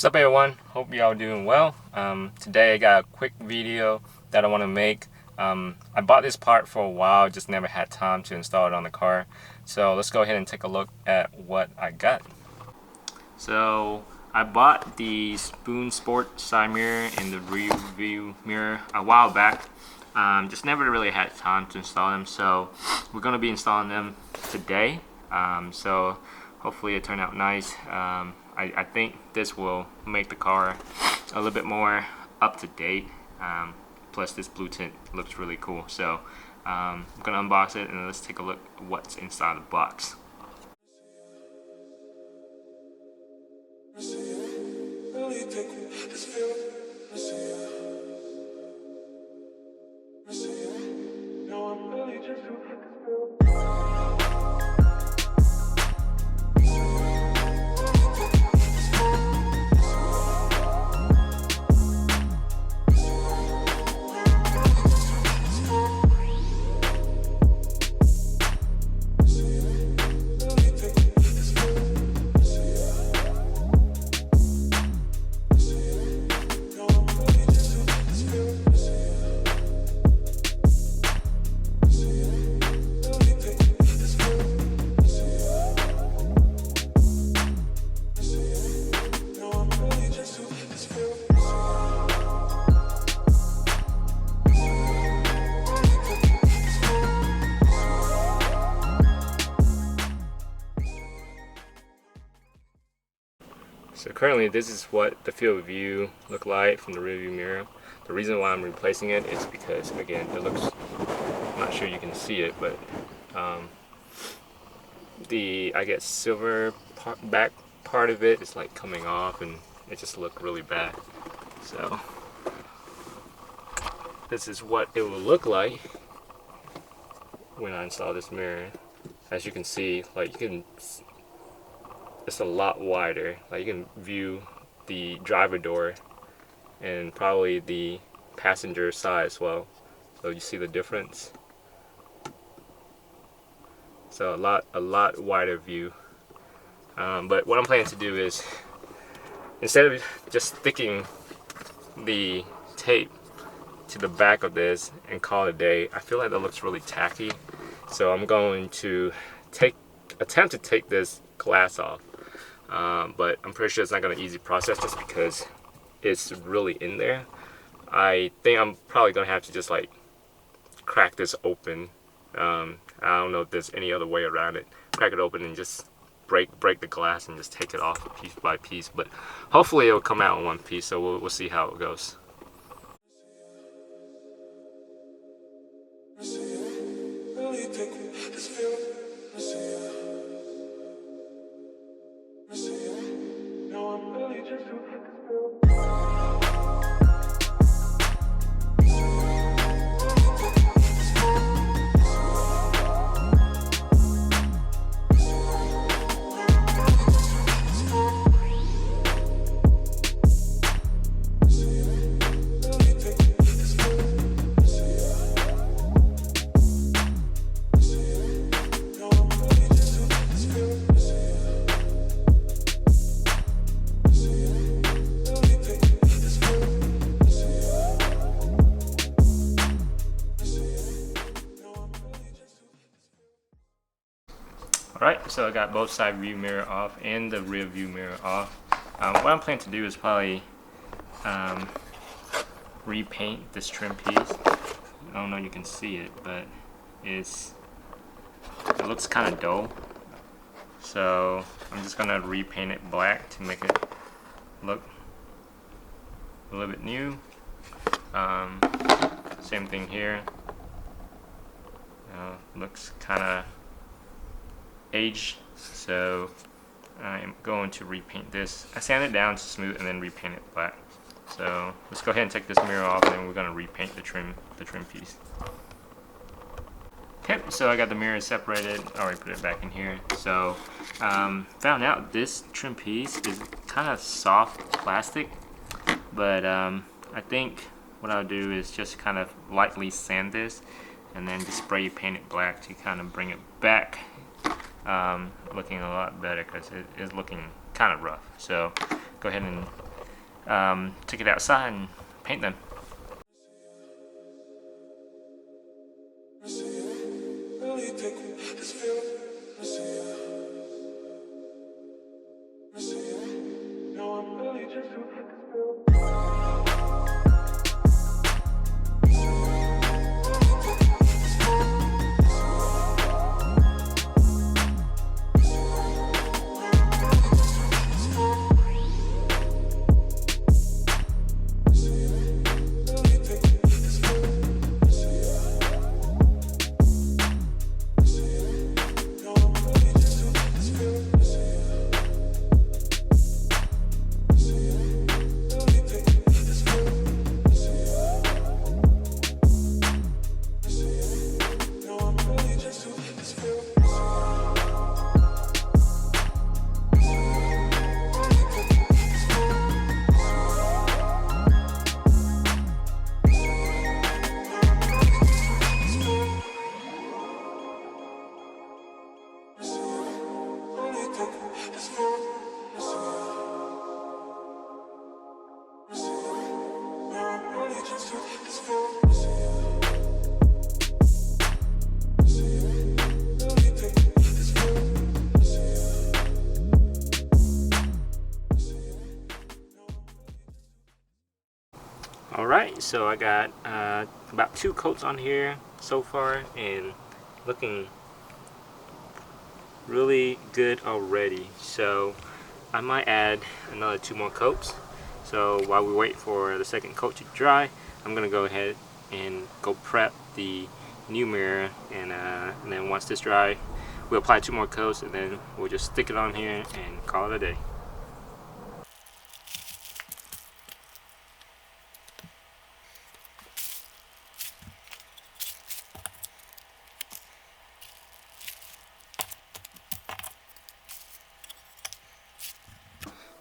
What's up everyone? Hope y'all doing well. Today I got a quick video that I want to make. I bought this part for a while, just never had time to install it on the car. So let's go ahead and take a look at what I got. So I bought the Spoon Sport side mirror and the rear view mirror a while back. Just never really had time to install them, so we're going to be installing them today. So hopefully it turned out nice. I think this will make the car a little bit more up to date. Plus this blue tint looks really cool. So I'm gonna unbox it and let's take a look at what's inside the box. So currently this is what the field of view look like from the rear view mirror. The reason why I'm replacing it is because, again, it looks, I'm not sure you can see it, but the, I guess, silver back part of it is like coming off and it just looked really bad. So this is what it will look like when I install this mirror. As you can see, like it's a lot wider. Like you can view the driver door and probably the passenger side as well. So you see the difference. So a lot wider view. But what I'm planning to do is, instead of just sticking the tape to the back of this and call it a day, I feel like that looks really tacky. So I'm going to attempt to take this glass off. But I'm pretty sure it's not going to be an easy process just because it's really in there. I think I'm probably going to have to just like crack this open. I don't know if there's any other way around it. Crack it open and just break the glass and just take it off piece by piece. But hopefully it will come out in one piece, so we'll see how it goes. Alright, so I got both side view mirror off and the rear view mirror off. What I'm planning to do is probably repaint this trim piece. I don't know if you can see it, but it looks kind of dull. So I'm just gonna repaint it black to make it look a little bit new. Same thing here. Looks kind of aged, so I'm going to repaint this. I sand it down to smooth and then repaint it black. So let's go ahead and take this mirror off and then we're going to repaint the trim piece. Okay, so I got the mirror separated. I already put it back in here. So found out this trim piece is kind of soft plastic, but I think what I'll do is just kind of lightly sand this and then just spray paint it black to kind of bring it back looking a lot better, because it is looking kind of rough. So go ahead and take it outside and paint them. Alright, so I got about 2 coats on here so far and looking really good already. So I might add another 2 more coats. So while we wait for the second coat to dry, I'm gonna go ahead and go prep the new mirror, and then once this dry, we'll apply 2 more coats and then we'll just stick it on here and call it a day.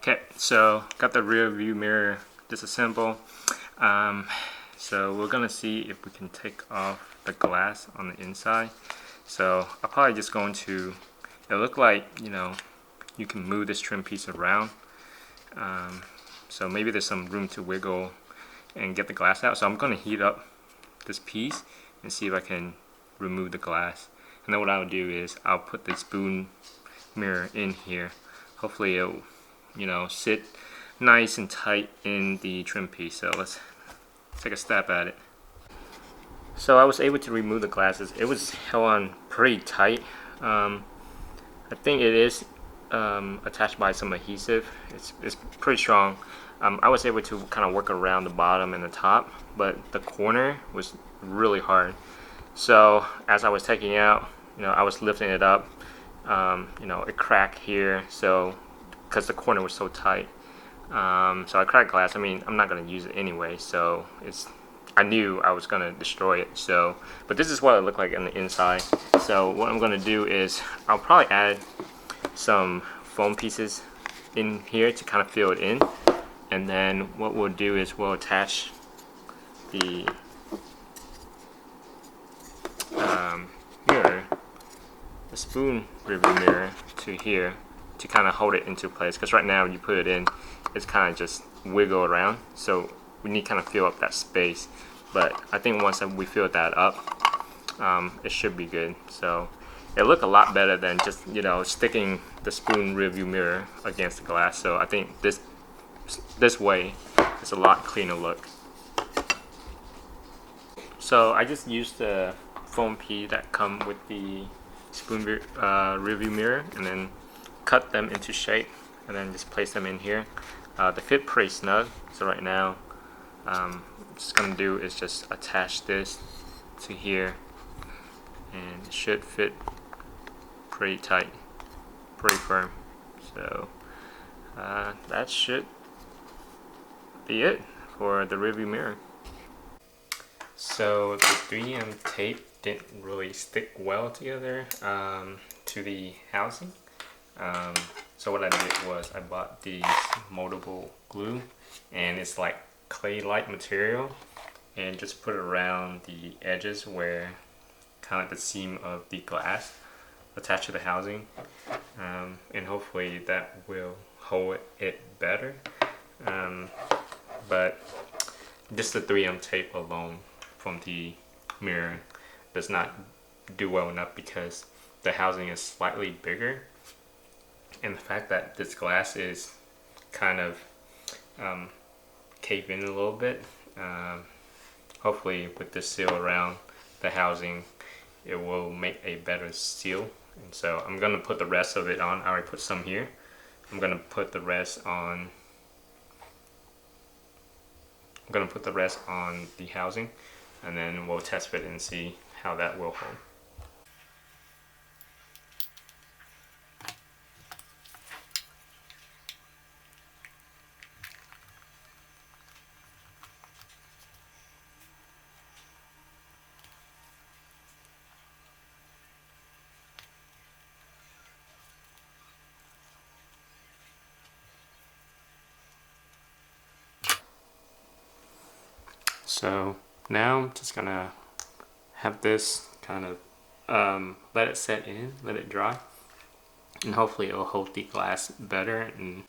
Okay, so got the rear view mirror disassembled. So we're gonna see if we can take off the glass on the inside. So I'm probably just going to, it look like, you know, you can move this trim piece around. So maybe there's some room to wiggle and get the glass out. So I'm gonna heat up this piece and see if I can remove the glass. And then what I'll do is I'll put the spoon mirror in here. Hopefully it'll, you know, sit nice and tight in the trim piece. So let's take a stab at it. So I was able to remove the glasses. It was held on pretty tight. I think it is attached by some adhesive. It's pretty strong. I was able to kind of work around the bottom and the top, but the corner was really hard. So as I was taking it out, you know, I was lifting it up. You know, it cracked here. So because the corner was so tight. So I cracked glass. I mean, I'm not going to use it anyway, so I knew I was going to destroy it. So, but this is what it looked like on the inside. So what I'm going to do is I'll probably add some foam pieces in here to kind of fill it in. And then what we'll do is we'll attach the mirror, the spoon rearview mirror, to here, to kind of hold it into place, because right now when you put it in, it's kind of just wiggle around, so we need to kind of fill up that space. But I think once we fill that up, it should be good. So it looked a lot better than just, you know, sticking the spoon rearview mirror against the glass. So I think this way is a lot cleaner look. So I just used the foam piece that come with the spoon rearview mirror, and then cut them into shape and then just place them in here. They fit pretty snug, so right now what I'm just gonna do is just attach this to here, and it should fit pretty tight, pretty firm. So that should be it for the rearview mirror. So the 3M tape didn't really stick well together to the housing. So what I did was I bought these moldable glue, and it's like clay-like material, and just put it around the edges where kind of like the seam of the glass attached to the housing, and hopefully that will hold it better. but just the 3M tape alone from the mirror does not do well enough because the housing is slightly bigger, and the fact that this glass is kind of caved in a little bit. Hopefully with this seal around the housing, it will make a better seal. And so I'm gonna put the rest of it on. I already put some here. I'm gonna put the rest on. I'm gonna put the rest on the housing, and then we'll test fit and see how that will hold. So now I'm just gonna have this kind of let it set in, let it dry, and hopefully it'll hold the glass better. And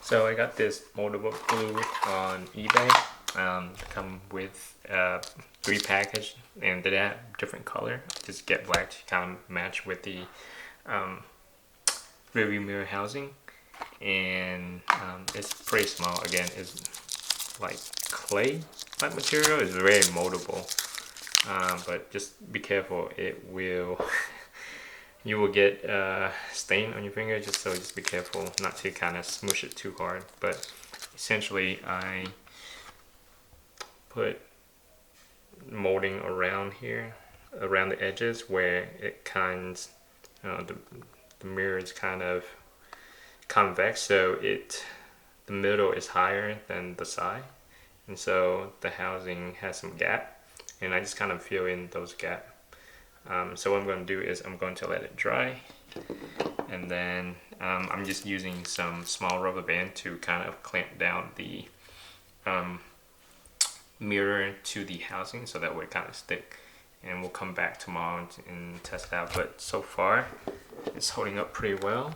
so I got this moldable glue on eBay. Come with 3 package, and they have different color. Just get black to kind of match with the rearview mirror housing, and it's pretty small. Again, it's like clay type material. It's very moldable, but just be careful. It will you will get stain on your finger, just be careful not to kind of smoosh it too hard. But essentially I put molding around here, around the edges where it kinds the mirror is kind of convex, so the middle is higher than the side, and so the housing has some gap, and I just kind of fill in those gaps. So what I'm going to do is I'm going to let it dry, and then I'm just using some small rubber band to kind of clamp down the mirror to the housing so that way it kind of stick, and we'll come back tomorrow and test it out. But so far it's holding up pretty well.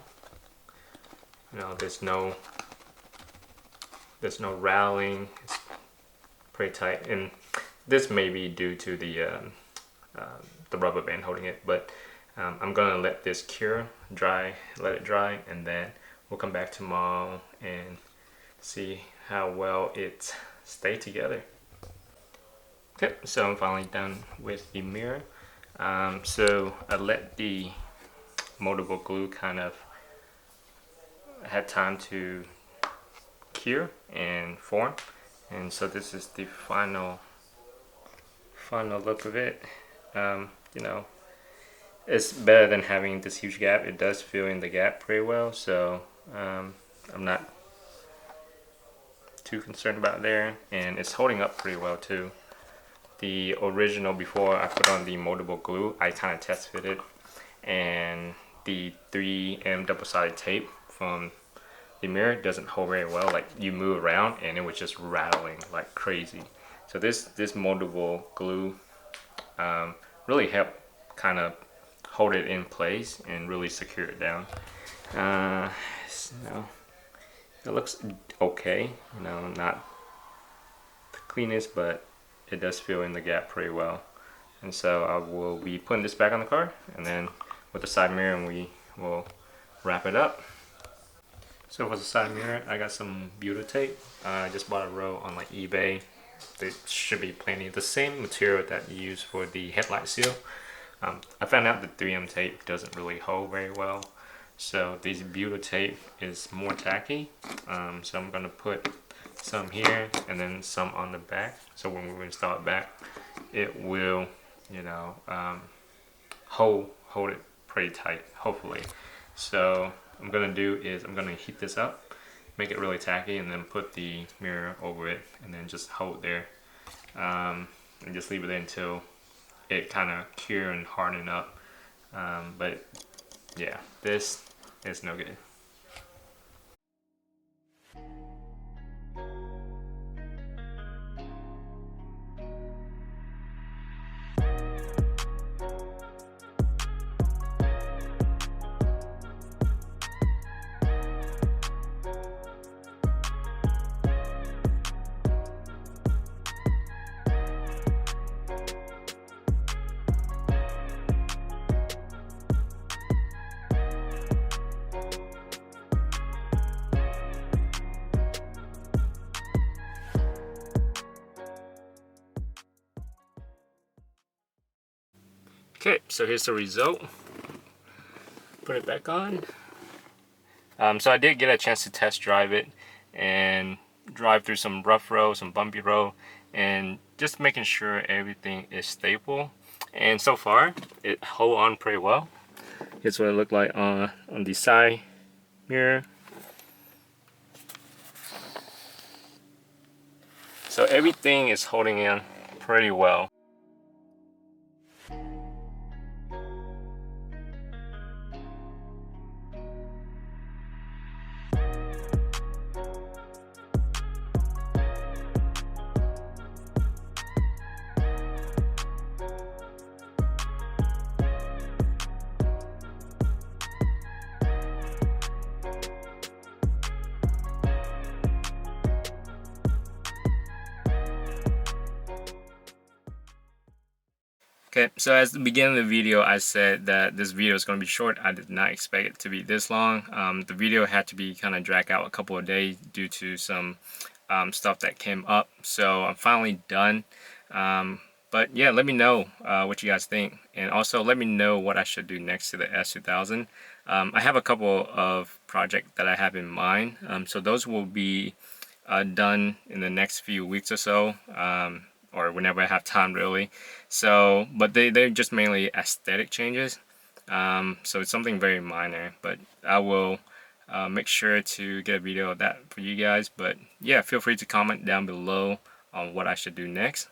You know, there's no rattling. It's pretty tight, and this may be due to the rubber band holding it, but I'm gonna let this cure, let it dry, and then we'll come back tomorrow and see how well it stayed together. Okay, so I'm finally done with the mirror. So I let the moldable glue kind of had time to cure and form, and so this is the final look of it. You know, it's better than having this huge gap. It does fill in the gap pretty well, so I'm not too concerned about there, and it's holding up pretty well too. The original, before I put on the moldable glue, I kind of test fitted, and the 3M double-sided tape from the mirror doesn't hold very well. Like, you move around and it was just rattling like crazy. So this moldable glue really helped kind of hold it in place and really secure it down. So it looks okay, you know, not the cleanest, but it does fill in the gap pretty well. And so I will be putting this back on the car, and then with the side mirror, and we will wrap it up. So for the side mirror, I got some butyl tape. I just bought a roll on like eBay. There should be plenty. The same material that you use for the headlight seal. I found out that 3M tape doesn't really hold very well, so this butyl tape is more tacky. So I'm gonna put some here and then some on the back, so when we install it back, it will, you know, hold it pretty tight, hopefully. So what I'm gonna do is I'm gonna heat this up, make it really tacky, and then put the mirror over it, and then just hold there, and just leave it there until it kind of cure and harden up. But yeah, this is no good. Okay, so here's the result. Put it back on. So I did get a chance to test drive it and drive through some rough road, some bumpy road, and just making sure everything is stable. And so far, it hold on pretty well. Here's what it looked like on the side mirror. So everything is holding in pretty well. Okay, so at the beginning of the video, I said that this video is going to be short. I did not expect it to be this long. The video had to be kind of dragged out a couple of days due to some stuff that came up. So I'm finally done. But yeah, let me know what you guys think. And also let me know what I should do next to the S2000. I have a couple of projects that I have in mind. So those will be done in the next few weeks or so. Or whenever I have time, really. So, but they're just mainly aesthetic changes. So it's something very minor, but I will make sure to get a video of that for you guys. But yeah, feel free to comment down below on what I should do next.